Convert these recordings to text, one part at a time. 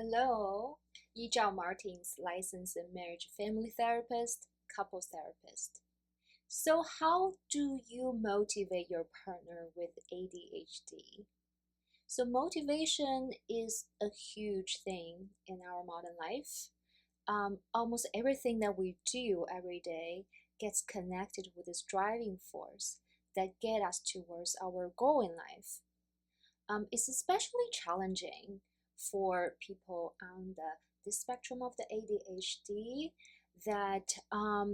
Hello, Yizhao Martins, licensed marriage family therapist, couples therapist. So, how do you motivate your partner with ADHD? So, motivation is a huge thing in our modern life. Almost everything that we do every day gets connected with this driving force that get us towards our goal in life. It's especially challenging for people on the spectrum of the ADHD that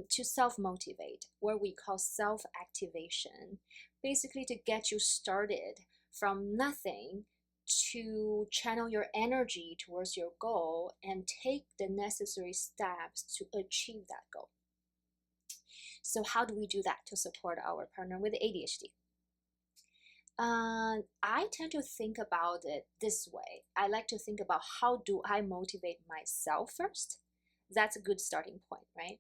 to self-motivate, what we call self-activation, basically to get you started from nothing to channel your energy towards your goal and take the necessary steps to achieve that goal. So how do we do that to support our partner with ADHD? I tend to think about it this way. I like to think about how do I motivate myself first. That's a good starting point, right?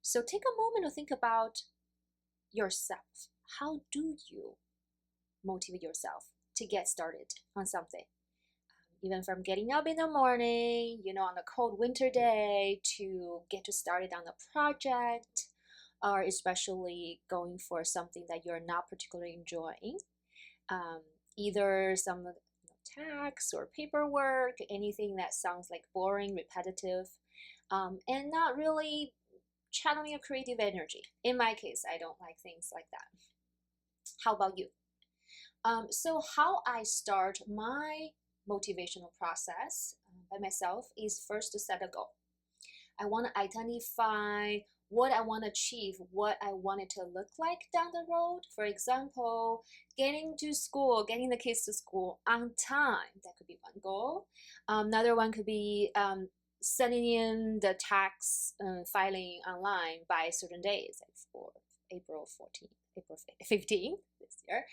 So take a moment to think about yourself. How do you motivate yourself to get started on something? Even from getting up in the morning, on a cold winter day to get to started on a project, or especially going for something that you're not particularly enjoying. um, either some tax or paperwork, anything that sounds like boring, repetitive, and not really channeling your creative energy. In my case, I don't like things like that. How about you? So how I start my motivational process by myself is first to set a goal. I want to identify what I want to achieve, what I want it to look like down the road. For example, getting to school, getting the kids to school on time. That could be one goal. Another one could be sending in the tax filing online by certain days, like for April 14th, April 15th this year.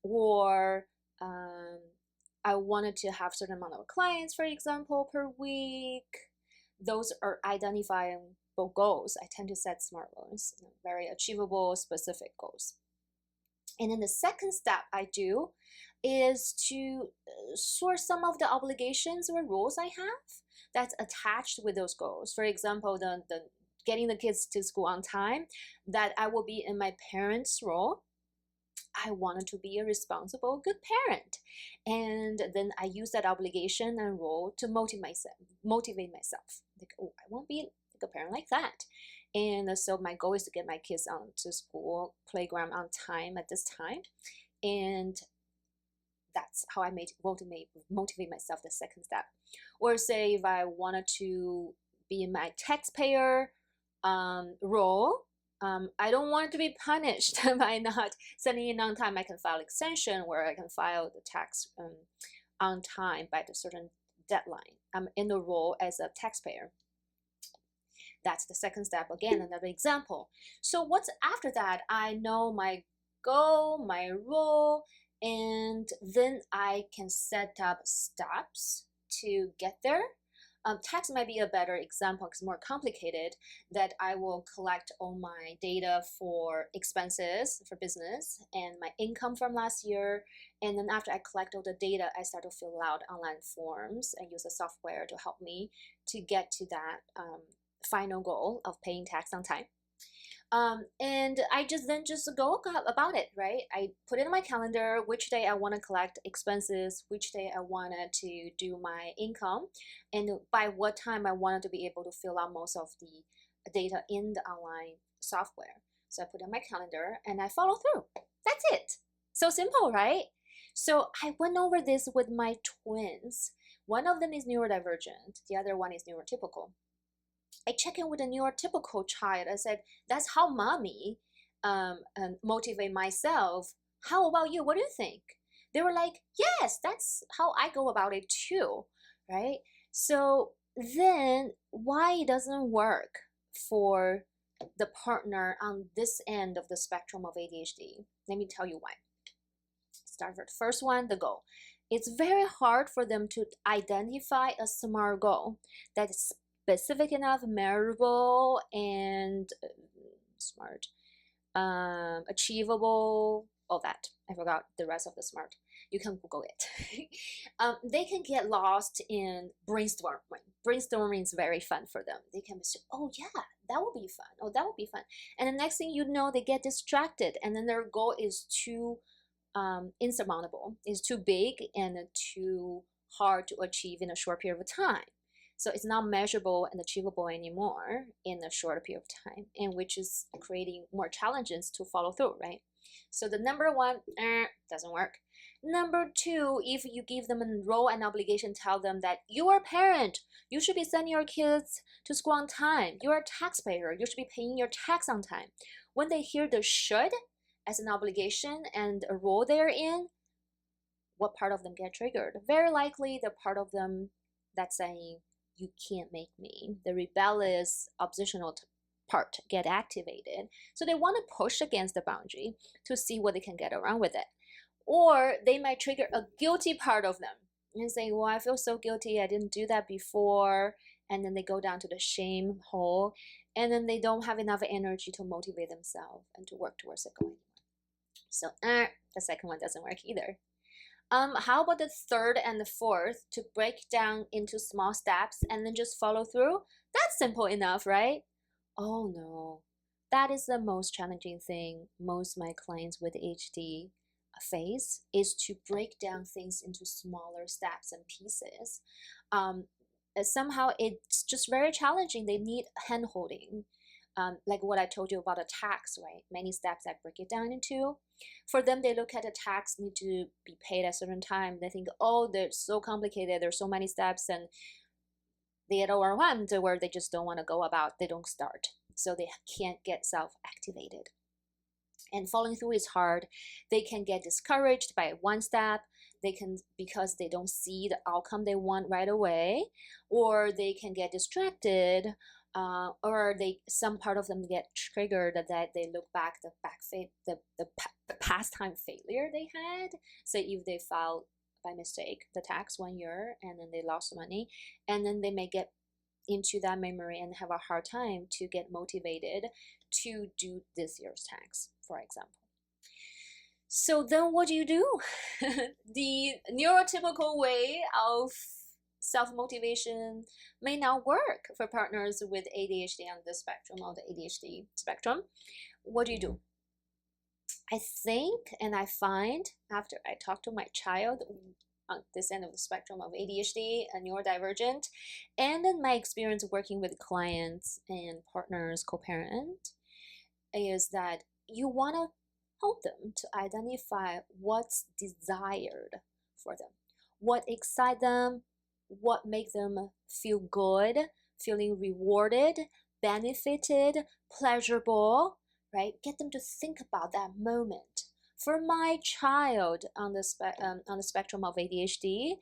Or I wanted to have certain amount of clients, for example, per week. Those are identifiable goals. I tend to set SMART goals, very achievable, specific goals. And then the second step I do is to sort some of the obligations or rules I have that's attached with those goals. For example, the getting the kids to school on time, that I will be in my parents' role. I wanted to be a responsible, good parent. And then I use that obligation and role to motivate myself. Like, oh, I won't be like a parent like that. And so my goal is to get my kids on to school, playground on time at this time. And that's how I motivate myself, the second step. Or say if I wanted to be in my taxpayer role, I don't want to be punished by not sending in on time. I can file extension where I can file the tax on time by the certain deadline. I'm in the role as a taxpayer. That's the second step. Again, another example. So what's after that? I know my goal, my role, and then I can set up steps to get there. Tax might be a better example because it's more complicated, that I will collect all my data for expenses for business and my income from last year. And then after I collect all the data, I start to fill out online forms and use the software to help me to get to that final goal of paying tax on time. And I just go about it, right? I put it in my calendar which day I want to collect expenses, which day I wanted to do my income, and by what time I wanted to be able to fill out most of the data in the online software. So I put it in my calendar and I follow through. That's it. So simple, right? So I went over this with my twins. One of them is neurodivergent, the other one is neurotypical. I check in with a neurotypical child. I said, that's how mommy motivate myself. How about you? What do you think? They were like, yes, that's how I go about it too, right? So then why it doesn't work for the partner on this end of the spectrum of ADHD? Let me tell you why. Start with the first one, the goal. It's very hard for them to identify a SMART goal that's specific enough, measurable, and smart, achievable, all that. I forgot the rest of the SMART. You can Google it. They can get lost in brainstorming. Brainstorming is very fun for them. They can say, oh yeah, that will be fun. Oh, that will be fun. And the next thing you know, they get distracted, and then their goal is too insurmountable, is too big and too hard to achieve in a short period of time. So it's not measurable and achievable anymore in a shorter period of time, and which is creating more challenges to follow through, right? So the number one, doesn't work. Number two, if you give them a role and obligation, tell them that you are a parent, you should be sending your kids to school on time. You're a taxpayer, you should be paying your tax on time. When they hear the should as an obligation and a role they're in, what part of them get triggered? Very likely the part of them that's saying, you can't make me. The rebellious oppositional part get activated. So they want to push against the boundary to see what they can get around with it. Or they might trigger a guilty part of them and say, well, I feel so guilty, I didn't do that before. And then they go down to the shame hole, and then they don't have enough energy to motivate themselves and to work towards the goal. So the second one doesn't work either. How about the third and the fourth, to break down into small steps and then just follow through? That's simple enough, right? Oh no, that is the most challenging thing most of my clients with ADHD face, is to break down things into smaller steps and pieces. Somehow it's just very challenging. They need hand holding. Like what I told you about a tax, right? Many steps I break it down into. For them, they look at a tax need to be paid at a certain time. They think, oh, they're so complicated. There's so many steps, and they get overwhelmed where they just don't want to go about. They don't start, so they can't get self-activated. And following through is hard. They can get discouraged by one step. They can, because they don't see the outcome they want right away, or they can get distracted. Or some part of them get triggered that they look back the past time failure they had. Say if they filed by mistake the tax 1 year and then they lost money, and then they may get into that memory and have a hard time to get motivated to do this year's tax, for example. So then what do? The neurotypical way of self-motivation may not work for partners with ADHD on the spectrum, of the ADHD spectrum. What do? I think, and I find after I talk to my child on this end of the spectrum of ADHD and neurodivergent, and in my experience working with clients and partners, co-parent, is that you want to help them to identify what's desired for them, what excites them, what makes them feel good, feeling rewarded, benefited, pleasurable, right? Get them to think about that moment. For my child on the spectrum of ADHD,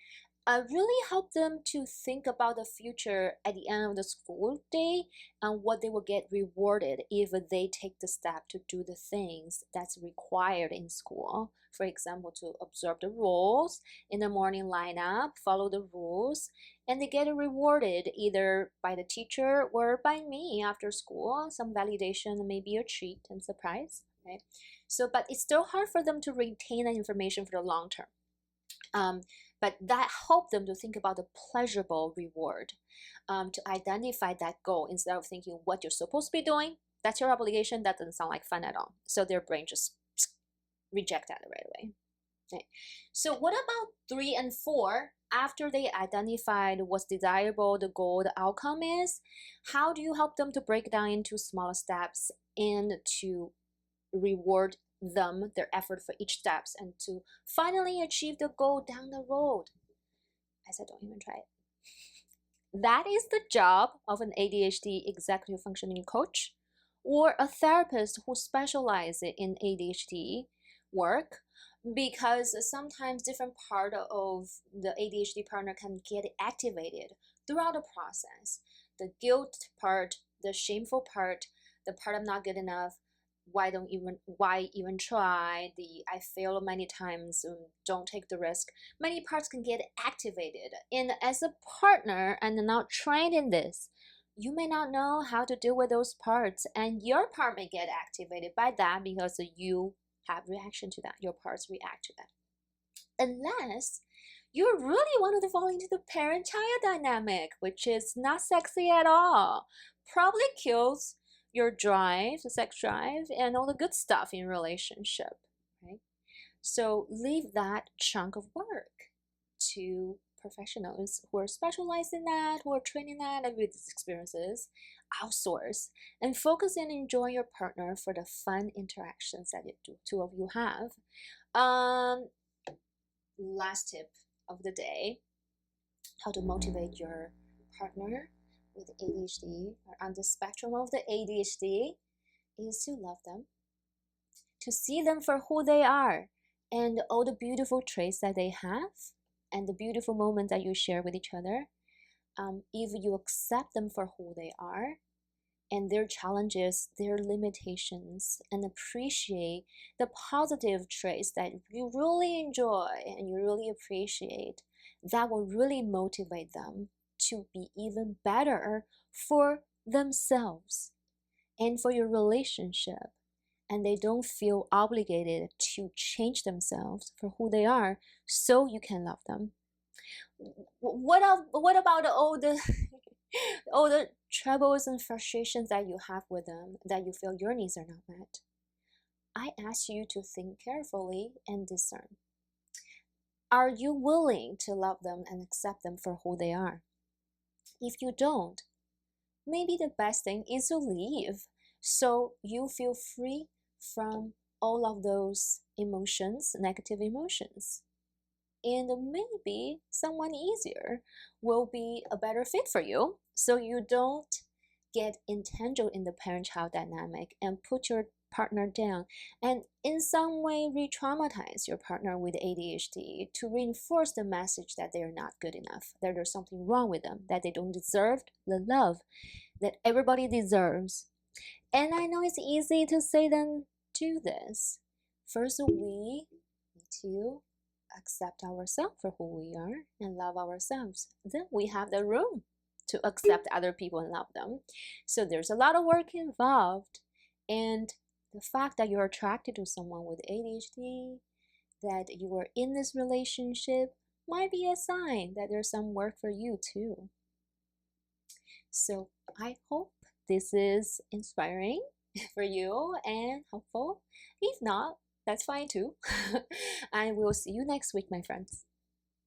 I really help them to think about the future at the end of the school day and what they will get rewarded if they take the step to do the things that's required in school. For example, to observe the rules in the morning lineup, follow the rules, and they get rewarded either by the teacher or by me after school. Some validation, maybe a treat and surprise, right? So, but it's still hard for them to retain that information for the long term. But that helped them to think about the pleasurable reward, to identify that goal instead of thinking what you're supposed to be doing. That's your obligation. That doesn't sound like fun at all. So their brain just reject that right away. Okay. So what about 3 and 4? After they identified what's desirable, the goal, the outcome is, how do you help them to break down into smaller steps and to reward them, their effort for each steps, and to finally achieve the goal down the road? I said, don't even try it. That is the job of an ADHD executive functioning coach or a therapist who specializes in ADHD work, because sometimes different part of the ADHD partner can get activated throughout the process. The guilt part, the shameful part, the part I'm not good enough, why even try, the I fail many times, don't take the risk. Many parts can get activated. And as a partner and not trained in this, you may not know how to deal with those parts, and your part may get activated by that because you have reaction to that. Your parts react to that. Unless you really wanted to fall into the parent-child dynamic, which is not sexy at all. Probably kills your drive, the sex drive, and all the good stuff in relationship, right? So leave that chunk of work to professionals who are specialized in that, who are trained in that, and with these experiences. Outsource and focus and enjoy your partner for the fun interactions that the two of you have. Last tip of the day: how to motivate your partner with ADHD or on the spectrum of the ADHD is to love them, to see them for who they are and all the beautiful traits that they have and the beautiful moments that you share with each other. If you accept them for who they are and their challenges, their limitations, and appreciate the positive traits that you really enjoy and you really appreciate, that will really motivate them to be even better for themselves and for your relationship. And they don't feel obligated to change themselves for who they are so you can love them. What about all the all the troubles and frustrations that you have with them, that you feel your needs are not met? I ask you to think carefully and discern. Are you willing to love them and accept them for who they are? If you don't, maybe the best thing is to leave so you feel free from all of those emotions, negative emotions. And maybe someone easier will be a better fit for you, so you don't get entangled in the parent-child dynamic and put your partner down and in some way re-traumatize your partner with ADHD to reinforce the message that they're not good enough, that there's something wrong with them, that they don't deserve the love that everybody deserves. And I know it's easy to say than do this. First, we need to accept ourselves for who we are and love ourselves. Then we have the room to accept other people and love them. So there's a lot of work involved. And the fact that you're attracted to someone with ADHD, that you are in this relationship, might be a sign that there's some work for you too. So I hope this is inspiring for you and helpful. If not, that's fine too. I will see you next week, my friends.